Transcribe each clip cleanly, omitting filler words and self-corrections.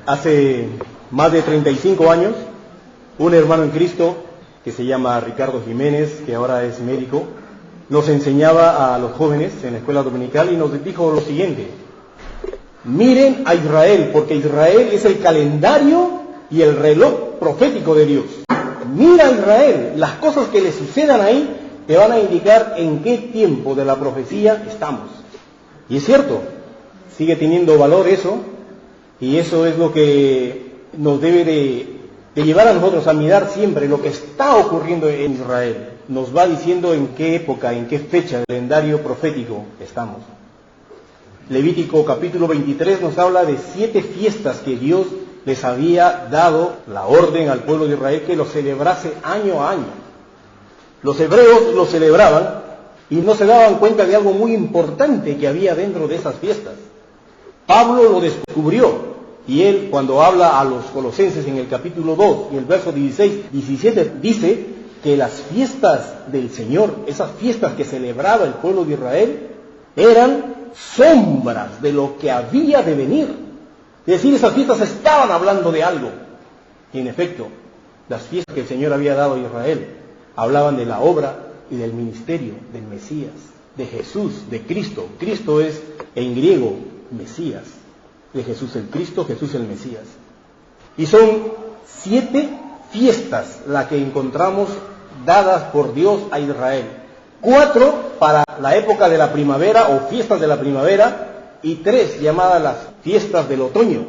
Hace más de 35 años, un hermano en Cristo, que se llama Ricardo Jiménez, que ahora es médico, nos enseñaba a los jóvenes en la escuela dominical y nos dijo lo siguiente: miren a Israel, porque Israel es el calendario y el reloj profético de Dios. Mira a Israel, las cosas que le sucedan ahí te van a indicar en qué tiempo de la profecía estamos. Y es cierto, sigue teniendo valor eso, y eso es lo que nos debe de llevar a nosotros a mirar siempre lo que está ocurriendo en Israel. Nos va diciendo en qué época, en qué fecha del calendario profético estamos. Levítico capítulo 23 nos habla de 7 fiestas que Dios les había dado la orden al pueblo de Israel que lo celebrase año a año. Los hebreos lo celebraban y no se daban cuenta de algo muy importante que había dentro de esas fiestas. Pablo lo descubrió, y él, cuando habla a los colosenses en el capítulo 2 y el verso 16-17, dice que las fiestas del Señor, esas fiestas que celebraba el pueblo de Israel, eran sombras de lo que había de venir. Es decir, esas fiestas estaban hablando de algo. Y en efecto, las fiestas que el Señor había dado a Israel hablaban de la obra y del ministerio del Mesías, de Jesús, de Cristo. Cristo es en griego Mesías, de Jesús el Cristo, Jesús el Mesías. Y son 7 fiestas las que encontramos dadas por Dios a Israel. 4 para la época de la primavera o fiestas de la primavera y 3 llamadas las fiestas del otoño.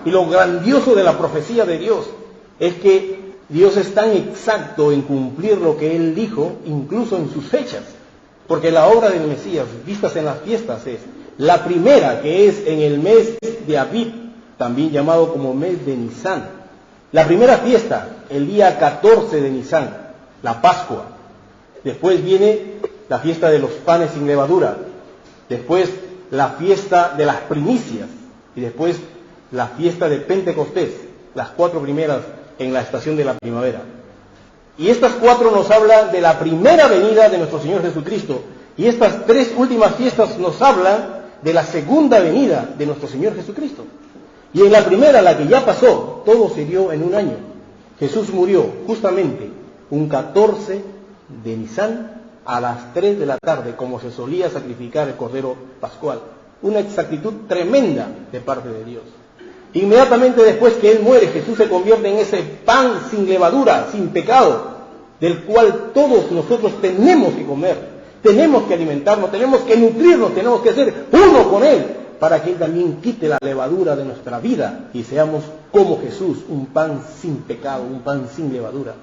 Y lo grandioso de la profecía de Dios es que Dios es tan exacto en cumplir lo que Él dijo, incluso en sus fechas. Porque la obra del Mesías, vistas en las fiestas, es la primera, que es en el mes de Abib, también llamado como mes de Nisán. La primera fiesta, el día 14 de Nisán, la Pascua. Después viene la fiesta de los panes sin levadura. Después la fiesta de las primicias. Y después la fiesta de Pentecostés. Las 4 primeras en la estación de la primavera. Y estas 4 nos hablan de la primera venida de nuestro Señor Jesucristo. Y estas 3 últimas fiestas nos hablan de la segunda venida de nuestro Señor Jesucristo. Y en la primera, la que ya pasó, todo se dio en un año. Jesús murió justamente un 14 de Nisán a las 3 de la tarde, como se solía sacrificar el Cordero Pascual. Una exactitud tremenda de parte de Dios. Inmediatamente después que Él muere, Jesús se convierte en ese pan sin levadura, sin pecado, del cual todos nosotros tenemos que comer. Tenemos que alimentarnos, tenemos que nutrirnos, tenemos que ser uno con Él, para que Él también quite la levadura de nuestra vida y seamos como Jesús, un pan sin pecado, un pan sin levadura.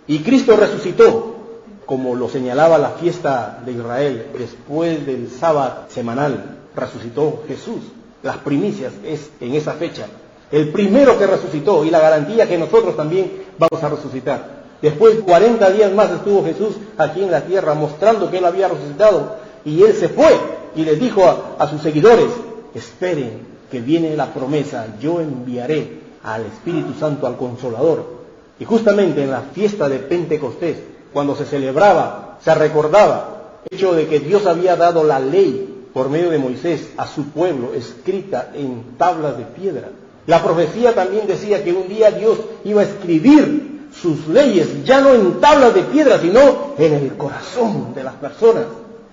Y Cristo resucitó, como lo señalaba la fiesta de Israel, después del sábado semanal, resucitó Jesús. Las primicias es en esa fecha. El primero que resucitó y la garantía que nosotros también vamos a resucitar. Después 40 días más estuvo Jesús aquí en la tierra mostrando que Él había resucitado, y Él se fue y les dijo a sus seguidores: esperen que viene la promesa, yo enviaré al Espíritu Santo, al Consolador. Y justamente en la fiesta de Pentecostés, cuando se celebraba, se recordaba el hecho de que Dios había dado la ley por medio de Moisés a su pueblo, escrita en tablas de piedra. La profecía también decía que un día Dios iba a escribir sus leyes, ya no en tablas de piedra, sino en el corazón de las personas.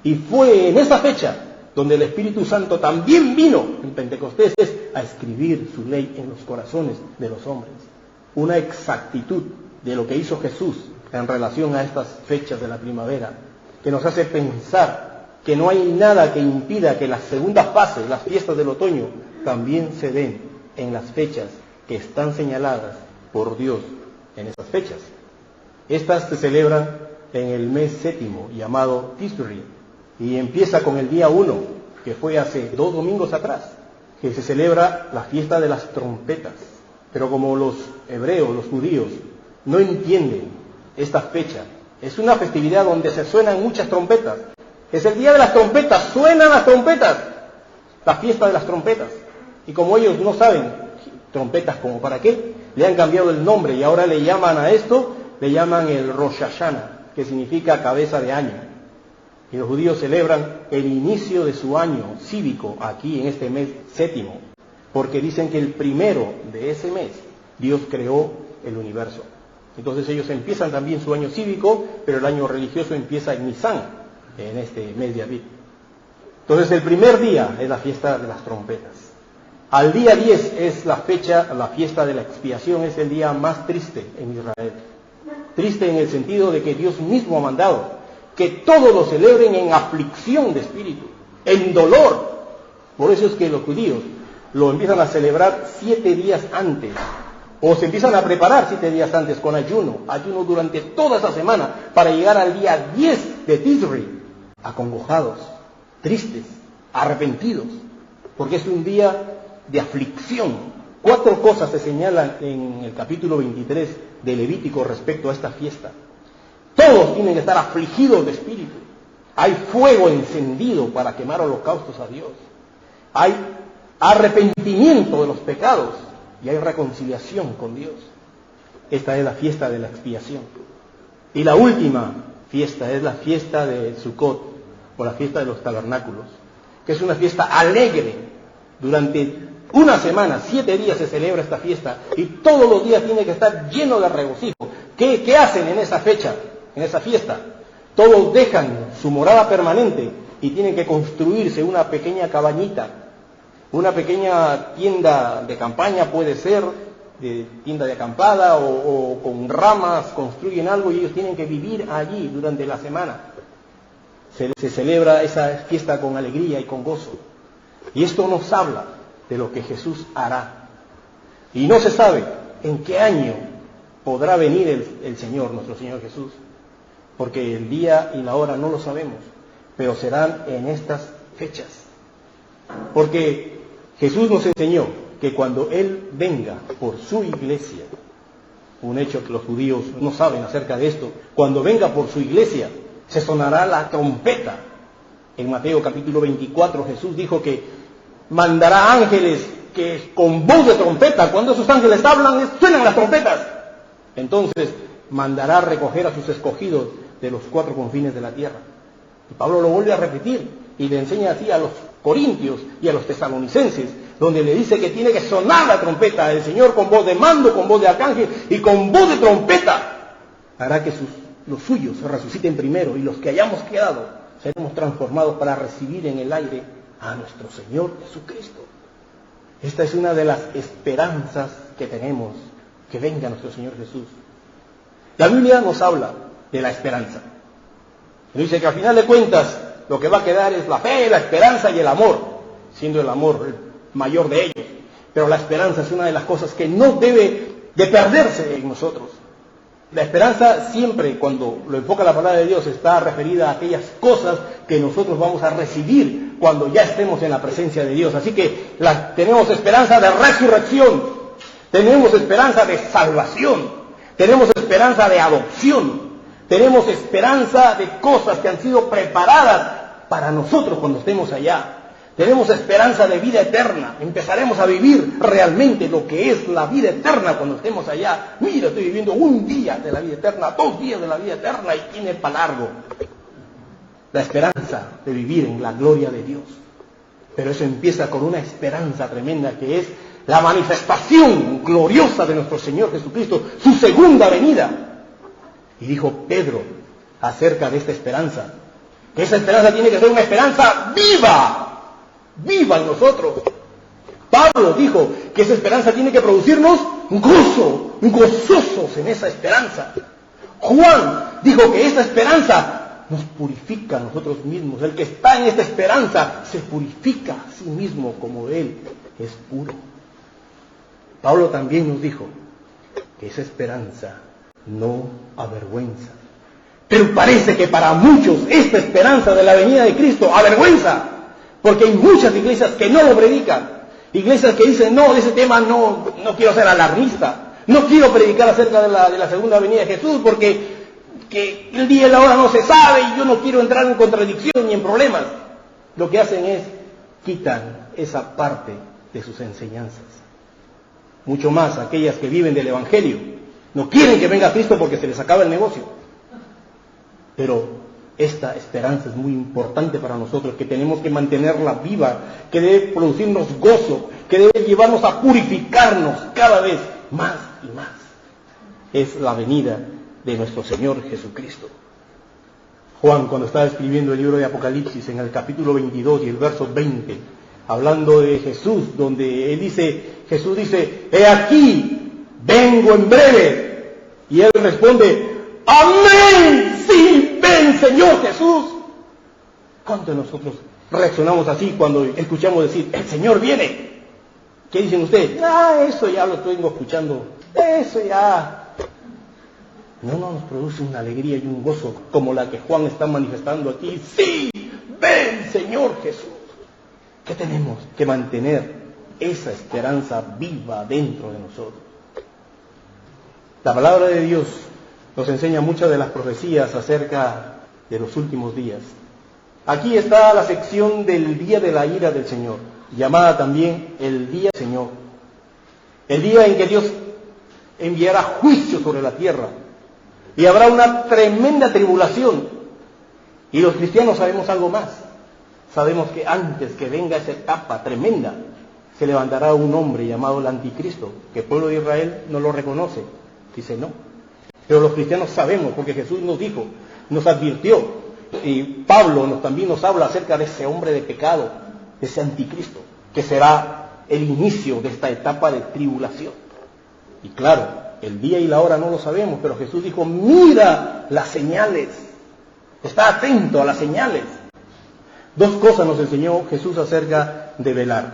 Y fue en esa fecha donde el Espíritu Santo también vino en Pentecostés a escribir su ley en los corazones de los hombres. Una exactitud de lo que hizo Jesús en relación a estas fechas de la primavera, que nos hace pensar que no hay nada que impida que la segunda fase, las fiestas del otoño, también se den en las fechas que están señaladas por Dios en esas fechas. Estas se celebran en el mes séptimo, llamado Tisri, y empieza con el día 1, que fue hace 2 domingos atrás, que se celebra la fiesta de las trompetas. Pero como los hebreos, los judíos, no entienden esta fecha, es una festividad donde se suenan muchas trompetas. Es el día de las trompetas, suenan las trompetas, la fiesta de las trompetas. Y como ellos no saben trompetas como para qué, le han cambiado el nombre y ahora le llaman a esto, le llaman el Rosh Hashanah, que significa cabeza de año. Y los judíos celebran el inicio de su año cívico aquí en este mes séptimo. porque dicen que el primero de ese mes Dios creó el universo. Entonces ellos empiezan también su año cívico, pero el año religioso empieza en Nisan, en este mes de Aviv. Entonces el primer día es la fiesta de las trompetas. Al día 10 es la fiesta de la expiación, es el día más triste en Israel. Triste en el sentido de que Dios mismo ha mandado que todos lo celebren en aflicción de espíritu, en dolor. Por eso es que los judíos lo empiezan a celebrar 7 días antes, o se empiezan a preparar 7 días antes con ayuno durante toda esa semana, para llegar al día 10 de Tisri, acongojados, tristes, arrepentidos, porque es un día de aflicción. 4 cosas se señalan en el capítulo 23 de Levítico respecto a esta fiesta. Todos tienen que estar afligidos de espíritu. Hay fuego encendido para quemar holocaustos a Dios. Hay arrepentimiento de los pecados y hay reconciliación con Dios. Esta es la fiesta de la expiación. Y la última fiesta es la fiesta de Sukkot, o la fiesta de los tabernáculos, que es una fiesta alegre. Durante una semana, 7 días se celebra esta fiesta y todos los días tiene que estar lleno de regocijo. ¿Qué hacen en esa fecha, en esa fiesta? Todos dejan su morada permanente y tienen que construirse una pequeña cabañita, una pequeña tienda de campaña, puede ser, de tienda de acampada o con ramas, construyen algo y ellos tienen que vivir allí durante la semana. Se celebra esa fiesta con alegría y con gozo. Y esto nos habla de lo que Jesús hará. Y no se sabe en qué año podrá venir el Señor, nuestro Señor Jesús, porque el día y la hora no lo sabemos, pero serán en estas fechas. Porque Jesús nos enseñó que cuando Él venga por su iglesia, un hecho que los judíos no saben acerca de esto, cuando venga por su iglesia, se sonará la trompeta. En Mateo capítulo 24 Jesús dijo que mandará ángeles que con voz de trompeta, cuando esos ángeles hablan, suenan las trompetas. Entonces mandará recoger a sus escogidos de los 4 confines de la tierra. Y Pablo lo vuelve a repetir y le enseña así a los corintios y a los tesalonicenses, donde le dice que tiene que sonar la trompeta. El Señor con voz de mando, con voz de arcángel y con voz de trompeta hará que los suyos se resuciten primero, y los que hayamos quedado seremos transformados para recibir en el aire a nuestro Señor Jesucristo. Esta es una de las esperanzas que tenemos, que venga nuestro Señor Jesús. La Biblia nos habla de la esperanza. Nos dice que al final de cuentas lo que va a quedar es la fe, la esperanza y el amor, siendo el amor el mayor de ellos. Pero la esperanza es una de las cosas que no debe de perderse en nosotros. La esperanza siempre, cuando lo enfoca la palabra de Dios, está referida a aquellas cosas que nosotros vamos a recibir cuando ya estemos en la presencia de Dios. Así que tenemos esperanza de resurrección, tenemos esperanza de salvación, tenemos esperanza de adopción, tenemos esperanza de cosas que han sido preparadas para nosotros cuando estemos allá. Tenemos esperanza de vida eterna. Empezaremos a vivir realmente lo que es la vida eterna cuando estemos allá. Mira, estoy viviendo un día de la vida eterna, 2 días de la vida eterna y tiene para largo. La esperanza de vivir en la gloria de Dios. Pero eso empieza con una esperanza tremenda que es la manifestación gloriosa de nuestro Señor Jesucristo, su segunda venida. Y dijo Pedro acerca de esta esperanza, que esa esperanza tiene que ser una esperanza viva en nosotros. Pablo dijo que esa esperanza tiene que producirnos gozosos en esa esperanza. Juan dijo que esa esperanza nos purifica a nosotros mismos. El que está en esta esperanza se purifica a sí mismo como Él es puro. Pablo también nos dijo que esa esperanza no avergüenza. Pero parece que para muchos esta esperanza de la venida de Cristo avergüenza, porque hay muchas iglesias que no lo predican, iglesias que dicen, no, de ese tema no quiero ser alarmista, no quiero predicar acerca de la segunda venida de Jesús, porque que el día y la hora no se sabe y yo no quiero entrar en contradicción ni en problemas. Lo que hacen es quitan esa parte de sus enseñanzas. Mucho más aquellas que viven del Evangelio. No quieren que venga Cristo porque se les acaba el negocio. Pero Esta esperanza es muy importante para nosotros, que tenemos que mantenerla viva, que debe producirnos gozo, que debe llevarnos a purificarnos cada vez más y más. Es la venida de nuestro Señor Jesucristo. Juan, cuando estaba escribiendo el libro de Apocalipsis, en el capítulo 22 y el verso 20, hablando de Jesús, donde Jesús dice, he aquí, vengo en breve. Y él responde, amén, sí, ven Señor Jesús. ¿Cuántos de nosotros reaccionamos así cuando escuchamos decir, el Señor viene? ¿Qué dicen ustedes? Eso ya lo estoy escuchando, eso ya. No nos produce una alegría y un gozo como la que Juan está manifestando aquí. Sí, ven Señor Jesús. ¿Qué tenemos? Que mantener esa esperanza viva dentro de nosotros. La palabra de Dios nos enseña muchas de las profecías acerca de los últimos días. Aquí está la sección del día de la ira del Señor, llamada también el día del Señor. El día en que Dios enviará juicio sobre la tierra. Y habrá una tremenda tribulación. Y los cristianos sabemos algo más. Sabemos que antes que venga esa etapa tremenda, se levantará un hombre llamado el Anticristo, que el pueblo de Israel no lo reconoce. Dice no. Pero los cristianos sabemos, porque Jesús nos dijo, nos advirtió. Y Pablo también nos habla acerca de ese hombre de pecado, de ese Anticristo, que será el inicio de esta etapa de tribulación. Y claro, el día y la hora no lo sabemos, pero Jesús dijo, mira las señales, está atento a las señales. Dos cosas nos enseñó Jesús acerca de velar,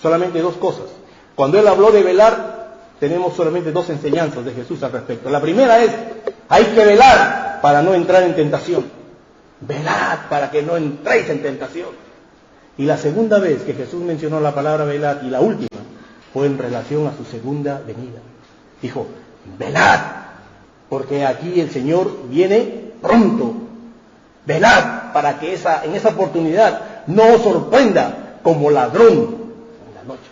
solamente dos cosas. Cuando Él habló de velar, tenemos solamente dos enseñanzas de Jesús al respecto. La primera es, hay que velar para no entrar en tentación. Velad para que no entréis en tentación. Y la segunda vez que Jesús mencionó la palabra velad, y la última, fue en relación a su segunda venida. Dijo, velad, porque aquí el Señor viene pronto. Velad para que en esa oportunidad no os sorprenda como ladrón en la noche.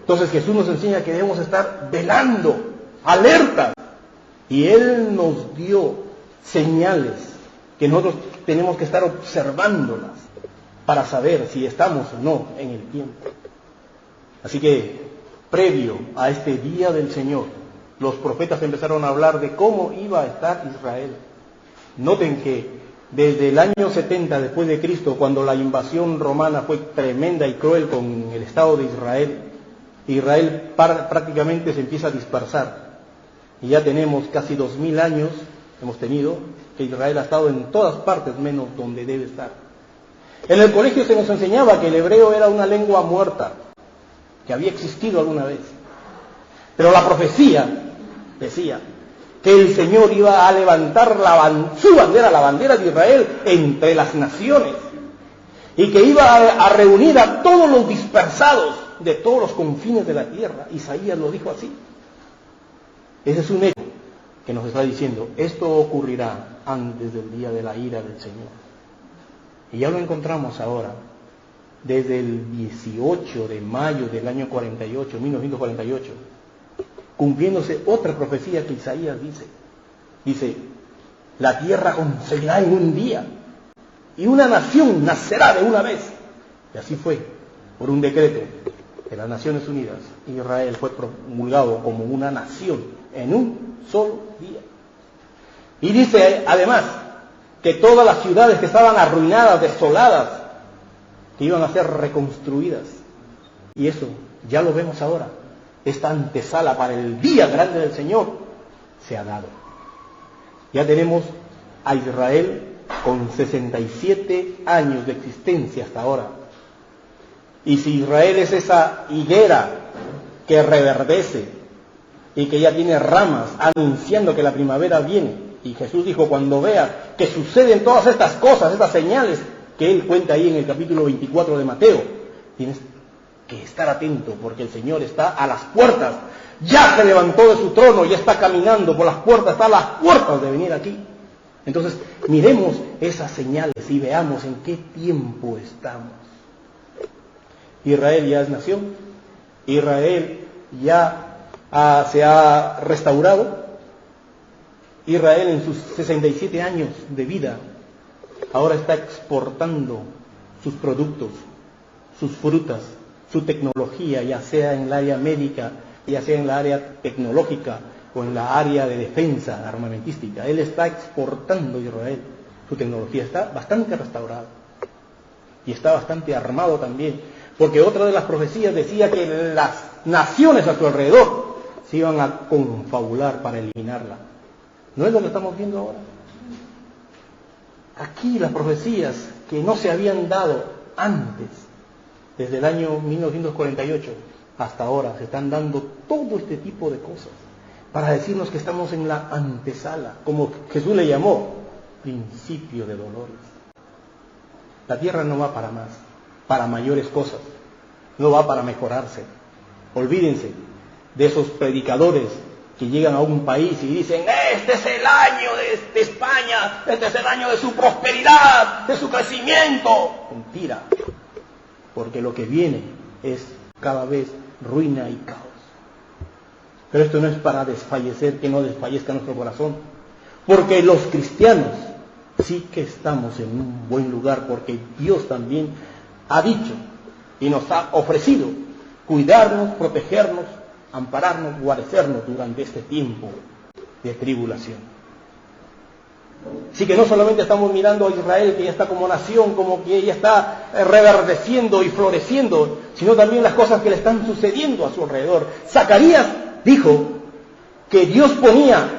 Entonces Jesús nos enseña que debemos estar velando, alertas. Y Él nos dio señales que nosotros tenemos que estar observándolas para saber si estamos o no en el tiempo. Así que, previo a este día del Señor, los profetas empezaron a hablar de cómo iba a estar Israel. Noten que desde el año 70 después de Cristo, cuando la invasión romana fue tremenda y cruel con el Estado de Israel, Israel prácticamente se empieza a dispersar. Y ya tenemos casi 2000 años, hemos tenido, que Israel ha estado en todas partes menos donde debe estar. En el colegio se nos enseñaba que el hebreo era una lengua muerta, que había existido alguna vez. Pero la profecía decía que el Señor iba a levantar su bandera, la bandera de Israel, entre las naciones, y que iba a reunir a todos los dispersados de todos los confines de la tierra. Isaías lo dijo así. Ese es un hecho que nos está diciendo, esto ocurrirá antes del día de la ira del Señor. Y ya lo encontramos ahora, desde el 18 de mayo del año 1948, cumpliéndose otra profecía que Isaías dice, la tierra concebirá en un día, y una nación nacerá de una vez. Y así fue, por un decreto de las Naciones Unidas, Israel fue promulgado como una nación en un solo día. Y dice además que todas las ciudades que estaban arruinadas, desoladas, que iban a ser reconstruidas. Y eso ya lo vemos ahora. Esta antesala para el día grande del Señor se ha dado. Ya tenemos a Israel con 67 años de existencia hasta ahora. Y si Israel es esa higuera que reverdece y que ya tiene ramas anunciando que la primavera viene, y Jesús dijo, cuando vea que suceden todas estas cosas, estas señales que Él cuenta ahí en el capítulo 24 de Mateo, tienes que estar atento porque el Señor está a las puertas, ya se levantó de su trono, ya está caminando por las puertas, está a las puertas de venir aquí. Entonces miremos esas señales y veamos en qué tiempo estamos. Israel ya es nación, Israel ya se ha restaurado, Israel en sus 67 años de vida ahora está exportando sus productos, sus frutas, su tecnología, ya sea en el área médica, ya sea en la área tecnológica o en la área de defensa armamentística. Él está exportando Israel. Su tecnología está bastante restaurada y está bastante armado también, porque otra de las profecías decía que las naciones a su alrededor se iban a confabular para eliminarla. ¿No es lo que estamos viendo ahora? Aquí las profecías que no se habían dado antes, desde el año 1948 hasta ahora, se están dando todo este tipo de cosas para decirnos que estamos en la antesala, como Jesús le llamó, principio de dolores. La tierra no va para más, para mayores cosas, no va para mejorarse. Olvídense de esos predicadores que llegan a un país y dicen: este es el año de España, este es el año de su prosperidad, de su crecimiento. Mentira, porque lo que viene es cada vez ruina y caos. Pero esto no es para desfallecer, que no desfallezca nuestro corazón, porque los cristianos sí que estamos en un buen lugar, porque Dios también ha dicho y nos ha ofrecido cuidarnos, protegernos, ampararnos, guarecernos durante este tiempo de tribulación. Así que no solamente estamos mirando a Israel, que ya está como nación, como que ella está reverdeciendo y floreciendo, sino también las cosas que le están sucediendo a su alrededor. Zacarías dijo que Dios ponía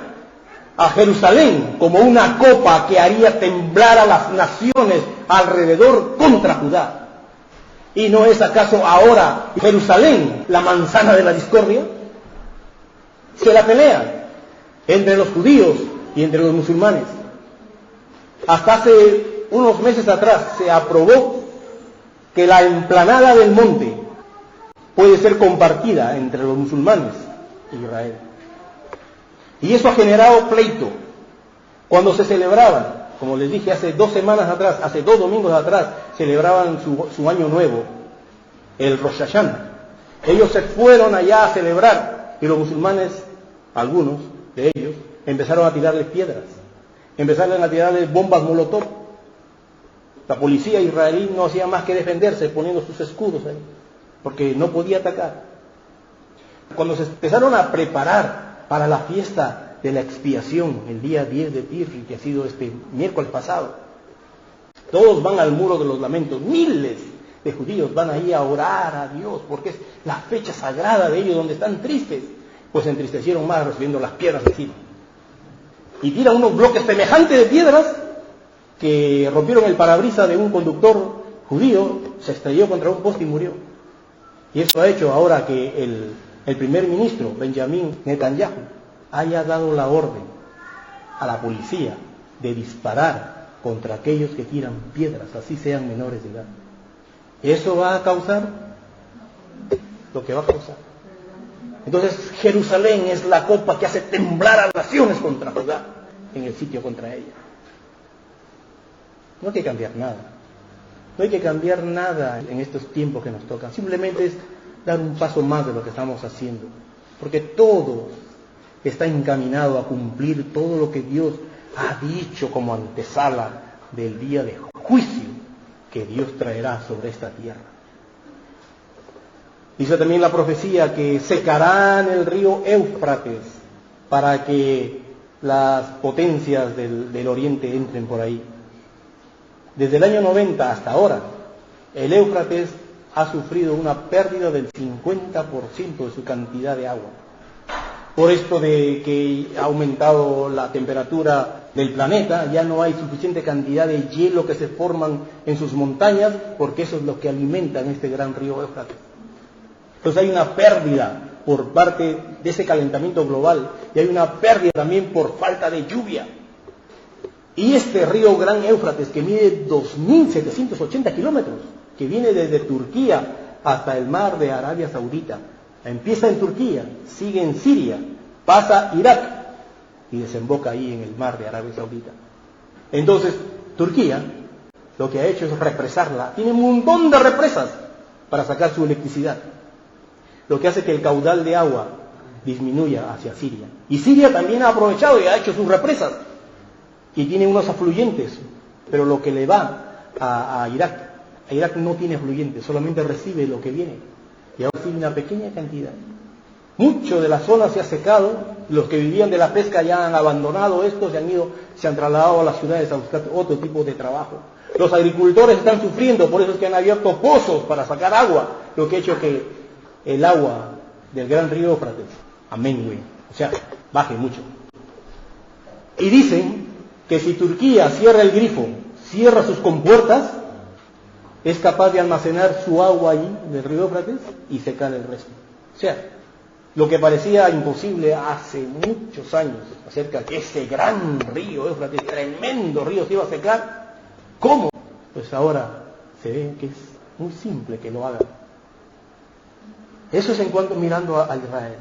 a Jerusalén como una copa que haría temblar a las naciones alrededor contra Judá. ¿Y no es acaso ahora Jerusalén la manzana de la discordia? Se la pelean entre los judíos y entre los musulmanes. Hasta hace unos meses atrás se aprobó que la emplanada del monte puede ser compartida entre los musulmanes e Israel. Y eso ha generado pleito. Cuando se celebraban, como les dije hace 2 semanas atrás, hace 2 domingos atrás, celebraban su año nuevo, el Rosh Hashanah. Ellos se fueron allá a celebrar y los musulmanes, algunos de ellos, empezaron a tirarles piedras, empezaron a tirarles bombas molotov. La policía israelí no hacía más que defenderse poniendo sus escudos ahí, porque no podía atacar. Cuando se empezaron a preparar para la fiesta de la expiación, el día 10 de Tisri, que ha sido este miércoles pasado, todos van al muro de los lamentos, miles de judíos van ahí a orar a Dios, porque es la fecha sagrada de ellos, donde están tristes, pues se entristecieron más recibiendo las piedras encima. Y tiran unos bloques semejantes de piedras que rompieron el parabrisas de un conductor judío, se estrelló contra un poste y murió. Y eso ha hecho ahora que el primer ministro, Benjamín Netanyahu, haya dado la orden a la policía de disparar contra aquellos que tiran piedras, así sean menores de edad. Eso va a causar lo que va a causar. Entonces Jerusalén es la copa que hace temblar a las naciones contra Judá, en el sitio contra ella. No hay que cambiar nada. No hay que cambiar nada en estos tiempos que nos tocan. Simplemente es dar un paso más de lo que estamos haciendo. Porque todo está encaminado a cumplir todo lo que Dios ha dicho como antesala del día de juicio que Dios traerá sobre esta tierra. Dice también la profecía que secarán el río Éufrates para que las potencias del oriente entren por ahí. Desde el año 90 hasta ahora, el Éufrates ha sufrido una pérdida del 50% de su cantidad de agua. Por esto de que ha aumentado la temperatura del planeta, ya no hay suficiente cantidad de hielo que se forman en sus montañas, porque eso es lo que alimentan este gran río Éufrates. Entonces hay una pérdida por parte de ese calentamiento global, y hay una pérdida también por falta de lluvia. Y este río Gran Éufrates, que mide 2.780 kilómetros, que viene desde Turquía hasta el mar de Arabia Saudita, empieza en Turquía, sigue en Siria, pasa a Irak y desemboca ahí en el mar de Arabia Saudita. Entonces, Turquía lo que ha hecho es represarla, tiene un montón de represas para sacar su electricidad, lo que hace que el caudal de agua disminuya hacia Siria. Y Siria también ha aprovechado y ha hecho sus represas. Y tiene unos afluentes, pero lo que le va a Irak no tiene afluentes, solamente recibe lo que viene. Y ahora recibe una pequeña cantidad. Mucho de la zona se ha secado, los que vivían de la pesca ya han abandonado esto, se han trasladado a las ciudades a buscar otro tipo de trabajo. Los agricultores están sufriendo, por eso es que han abierto pozos para sacar agua, lo que ha hecho que el agua del gran río Éufrates, baje mucho. Y dicen que si Turquía cierra el grifo, cierra sus compuertas, es capaz de almacenar su agua allí del río Éufrates y secar el resto. O sea, lo que parecía imposible hace muchos años, acerca de que ese gran río Éufrates, tremendo río, se iba a secar, ¿cómo? Pues ahora se ve que es muy simple que lo haga. Eso es en cuanto mirando a Israel.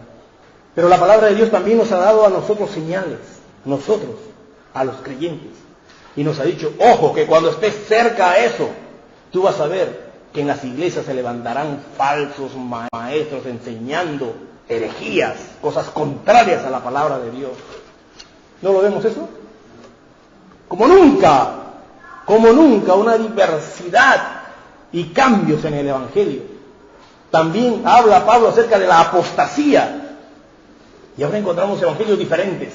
Pero la palabra de Dios también nos ha dado a nosotros señales, nosotros, a los creyentes. Y nos ha dicho, ojo, que cuando estés cerca a eso, tú vas a ver que en las iglesias se levantarán falsos maestros enseñando herejías, cosas contrarias a la palabra de Dios. ¿No lo vemos eso? Como nunca una diversidad y cambios en el Evangelio. También habla Pablo acerca de la apostasía. Y ahora encontramos evangelios diferentes.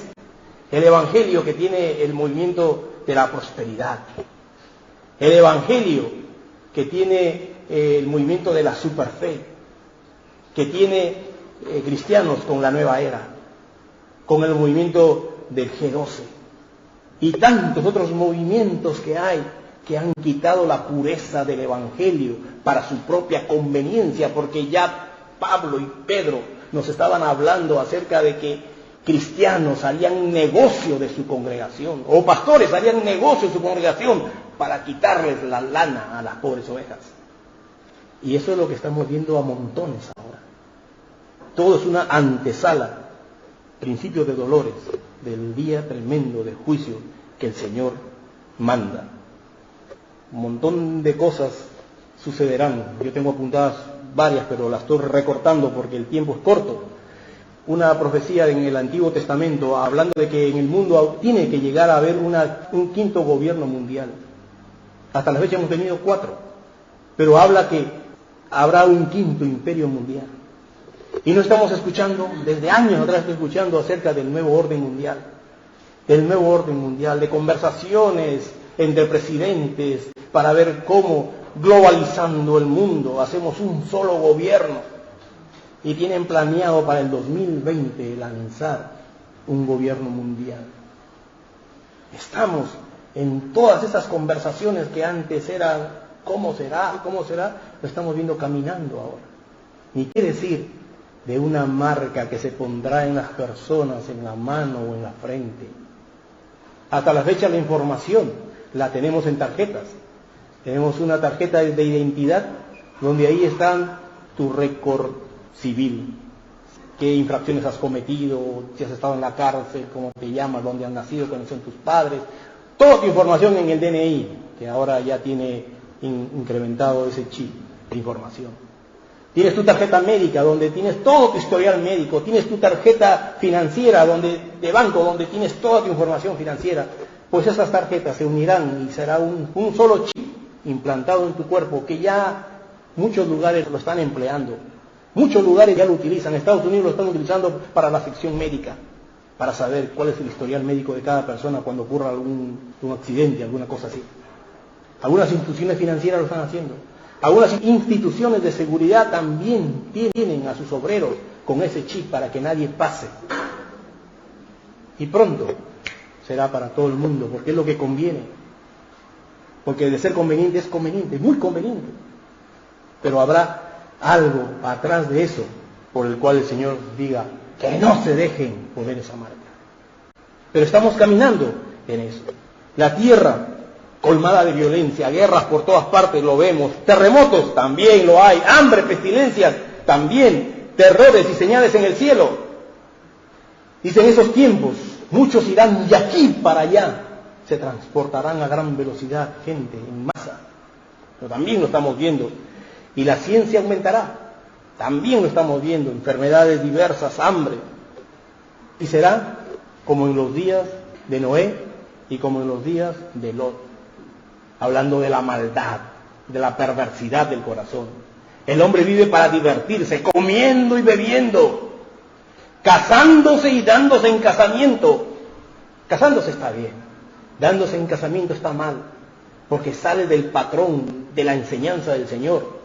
El evangelio que tiene el movimiento de la prosperidad. El evangelio que tiene el movimiento de la superfe. Que tiene cristianos con la nueva era. Con el movimiento del G12. Y tantos otros movimientos que hay que han quitado la pureza del evangelio para su propia conveniencia, porque ya Pablo y Pedro nos estaban hablando acerca de que cristianos harían negocio de su congregación, o pastores harían negocio de su congregación para quitarles la lana a las pobres ovejas. Y eso es lo que estamos viendo a montones ahora. Todo es una antesala, principio de dolores, del día tremendo de juicio que el Señor manda. Un montón de cosas sucederán. Yo tengo apuntadas varias, pero las estoy recortando porque el tiempo es corto. Una profecía en el Antiguo Testamento hablando de que en el mundo tiene que llegar a haber un quinto gobierno mundial. Hasta la fecha hemos tenido 4, pero habla que habrá un quinto imperio mundial. Y no estamos escuchando, desde años atrás estoy escuchando acerca del nuevo orden mundial. Del nuevo orden mundial, de conversaciones entre presidentes para ver cómo, globalizando el mundo, hacemos un solo gobierno. Y tienen planeado para el 2020 lanzar un gobierno mundial. Estamos en todas esas conversaciones que antes eran ¿cómo será? Lo estamos viendo caminando ahora. Ni qué decir de una marca que se pondrá en las personas, en la mano o en la frente. Hasta la fecha la información la tenemos en tarjetas. Tenemos una tarjeta de identidad donde ahí están tu récord civil, qué infracciones has cometido, si has estado en la cárcel, cómo te llamas, dónde has nacido, quiénes son tus padres, toda tu información en el DNI, que ahora ya tiene incrementado ese chip de información. Tienes tu tarjeta médica, donde tienes todo tu historial médico, tienes tu tarjeta financiera, de banco, donde tienes toda tu información financiera. Pues esas tarjetas se unirán y será un solo chip implantado en tu cuerpo, que ya muchos lugares lo están empleando. Muchos lugares ya lo utilizan. Estados Unidos lo están utilizando para la sección médica, para saber cuál es el historial médico de cada persona cuando ocurra un accidente, alguna cosa así. Algunas instituciones financieras lo están haciendo. Algunas instituciones de seguridad también tienen a sus obreros con ese chip para que nadie pase. Y pronto será para todo el mundo, porque es lo que conviene. Porque de ser conveniente es conveniente, muy conveniente. Pero habrá algo atrás de eso por el cual el Señor diga que no se dejen poner esa marca. Pero estamos caminando en eso. La tierra colmada de violencia, guerras por todas partes, lo vemos, terremotos también lo hay, hambre, pestilencias también, terrores y señales en el cielo. Dice, en esos tiempos muchos irán de aquí para allá, se transportarán a gran velocidad gente en masa. Pero también lo estamos viendo. Y la ciencia aumentará, también lo estamos viendo, enfermedades diversas, hambre, Y será como en los días de Noé y como en los días de Lot. Hablando de la maldad, de la perversidad del corazón. El hombre vive para divertirse, comiendo y bebiendo, casándose y dándose en casamiento. Casándose está bien, dándose en casamiento está mal, porque sale del patrón de la enseñanza del Señor.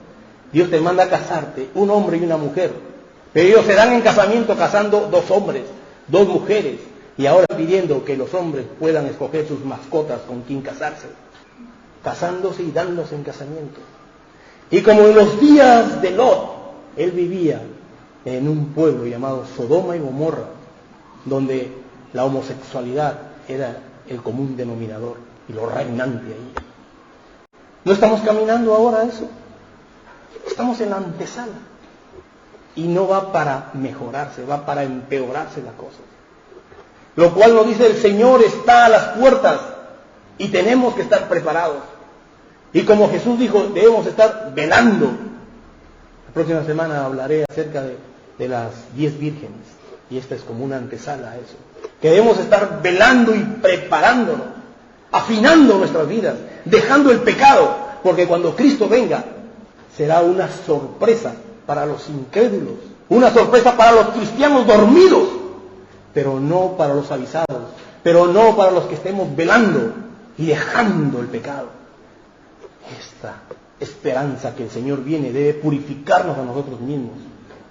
Dios te manda a casarte, un hombre y una mujer, pero ellos se dan en casamiento casando dos hombres, dos mujeres, y ahora pidiendo que los hombres puedan escoger sus mascotas con quien casarse, casándose y dándose en casamiento. Y como en los días de Lot, él vivía en un pueblo llamado Sodoma y Gomorra, donde la homosexualidad era el común denominador y lo reinante ahí. ¿No estamos caminando ahora a eso? Estamos en la antesala. Y no va para mejorarse, va para empeorarse la cosa. Lo cual nos dice: el Señor está a las puertas y tenemos que estar preparados. Y como Jesús dijo, debemos estar velando. La próxima semana hablaré acerca de las 10 vírgenes. Y esta es como una antesala a eso. Que debemos estar velando y preparándonos, afinando nuestras vidas, dejando el pecado. Porque cuando Cristo venga, será una sorpresa para los incrédulos, una sorpresa para los cristianos dormidos, pero no para los avisados, pero no para los que estemos velando y dejando el pecado. Esta esperanza que el Señor viene debe purificarnos a nosotros mismos,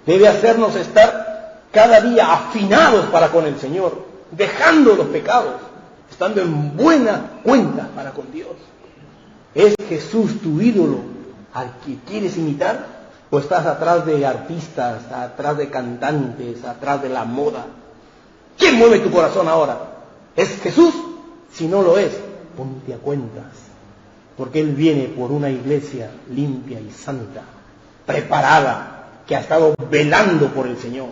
debe hacernos estar cada día afinados para con el Señor, dejando los pecados, estando en buena cuenta para con Dios. ¿Es Jesús tu ídolo al que quieres imitar? ¿O estás atrás de artistas, atrás de cantantes, atrás de la moda? ¿Quién mueve tu corazón ahora? ¿Es Jesús? Si no lo es, ponte a cuentas. Porque Él viene por una iglesia limpia y santa, preparada, que ha estado velando por el Señor.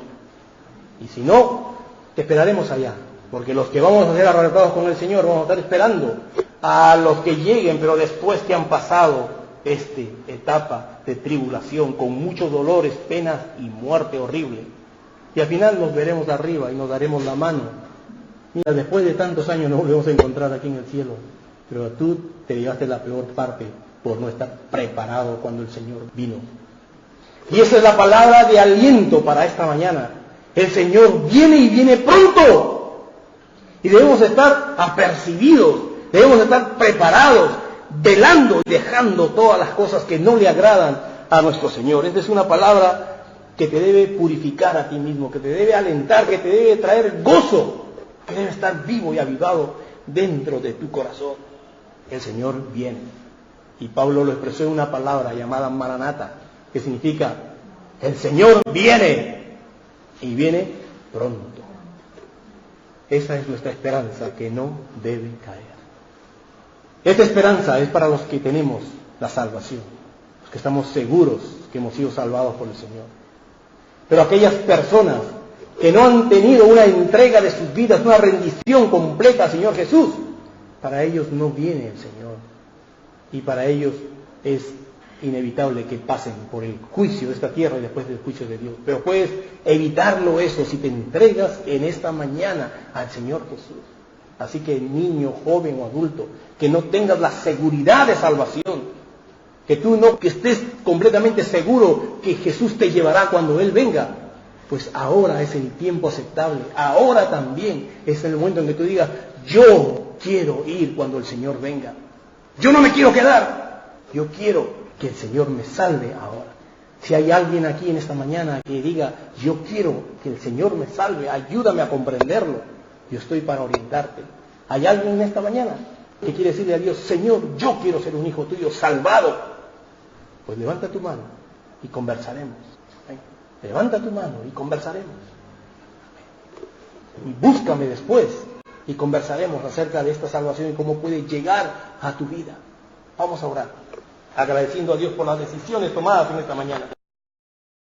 Y si no, te esperaremos allá. Porque los que vamos a ser arrebatados con el Señor vamos a estar esperando a los que lleguen, pero después que han pasado esta etapa de tribulación, con muchos dolores, penas y muerte horrible. Y al final nos veremos arriba y nos daremos la mano. Mira, después de tantos años nos volvemos a encontrar aquí en el cielo, pero tú te llevaste la peor parte por no estar preparado cuando el Señor vino. Y esa es la palabra de aliento para esta mañana. El Señor viene y viene pronto. Y debemos estar apercibidos, debemos estar preparados, velando y dejando todas las cosas que no le agradan a nuestro Señor. Esta es una palabra que te debe purificar a ti mismo, que te debe alentar, que te debe traer gozo, que debe estar vivo y avivado dentro de tu corazón. El Señor viene. Y Pablo lo expresó en una palabra llamada Maranata, que significa: el Señor viene, y viene pronto. Esa es nuestra esperanza que no debe caer. Esta esperanza es para los que tenemos la salvación, los que estamos seguros que hemos sido salvados por el Señor. Pero aquellas personas que no han tenido una entrega de sus vidas, una rendición completa al Señor Jesús, para ellos no viene el Señor. Y para ellos es inevitable que pasen por el juicio de esta tierra y después del juicio de Dios. Pero puedes evitarlo eso si te entregas en esta mañana al Señor Jesús. Así que niño, joven o adulto, que no tengas la seguridad de salvación, que tú no que estés completamente seguro que Jesús te llevará cuando Él venga, pues ahora es el tiempo aceptable. Ahora también es el momento en que tú digas: yo quiero ir cuando el Señor venga. Yo no me quiero quedar. Yo quiero que el Señor me salve ahora. Si hay alguien aquí en esta mañana que diga: yo quiero que el Señor me salve, ayúdame a comprenderlo, yo estoy para orientarte. ¿Hay alguien en esta mañana que quiere decirle a Dios: Señor, yo quiero ser un hijo tuyo salvado? Pues levanta tu mano y conversaremos. Levanta tu mano y conversaremos. Y búscame después y conversaremos acerca de esta salvación y cómo puede llegar a tu vida. Vamos a orar, agradeciendo a Dios por las decisiones tomadas en esta mañana.